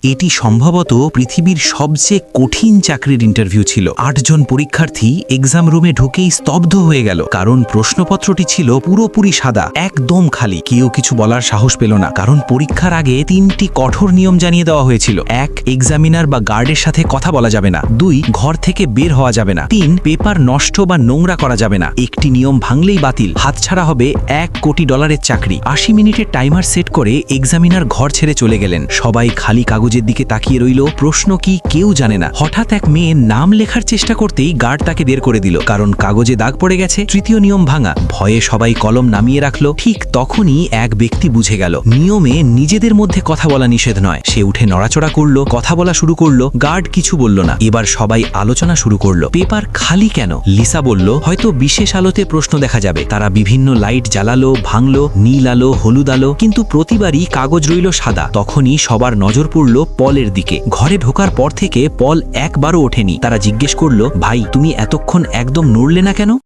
এটি সম্ভবত পৃথিবীর সবচেয়ে কঠিন চাকরির ইন্টারভিউ ছিল। ৮ জন পরীক্ষার্থী এক্সাম রুমে ঢুকেই স্তব্ধ হয়ে গেল, কারণ প্রশ্নপত্রটি ছিল পুরোপুরি সাদা, একদম খালি। কেউ কিছু বলার সাহস পেল না, কারণ পরীক্ষার আগে ৩টি কঠোর নিয়ম জানিয়ে দেওয়া হয়েছিল। ১, এক্সামিনার বা গার্ডের সাথে কথা বলা যাবে না। ২, ঘর থেকে বের হওয়া যাবে না। ৩, পেপার নষ্ট বা নোংরা করা যাবে না। একটি নিয়ম ভাঙলেই বাতিল, হাতছাড়া হবে $১ কোটি চাকরি। ৮০ মিনিটের টাইমার সেট করে এক্সামিনার ঘর ছেড়ে চলে গেলেন। সবাই খালি কাগজের দিকে তাকিয়ে রইল, প্রশ্ন কি কেউ জানে না। হঠাৎ এক মেয়ে নাম লেখার চেষ্টা করতেই গার্ড তাকে বের করে দিল, কারণ কাগজে দাগ পড়ে গেছে। তৃতীয় নিয়ম ভাঙা। ভয়ে সবাই কলম নামিয়ে রাখলো। ঠিক তখনই এক ব্যক্তি বুঝে গেল, নিয়মে নিজেদের মধ্যে কথা বলা নিষেধ নয়। সে উঠে নড়াচড়া করলো, কথা বলা শুরু করলো। গার্ড কিছু বলল না। এবার সবাই আলোচনা শুরু করলো, পেপার খালি কেন? লিসা বলল, হয়তো বিশেষ আলোতে প্রশ্ন দেখা যাবে। তারা বিভিন্ন লাইট জ্বালালো, ভাঙলো, নীল আলো, হলুদ আলো, কিন্তু প্রতিবারই কাগজ রইল সাদা। তখনই সবার নজর পড়ল পলের দিকে। ঘরে ঢোকার পর থেকে পল একবারও ওঠেনি। তারা জিজ্ঞেস করলো, ভাই তুমি এতক্ষণ একদম নড়লে না কেন?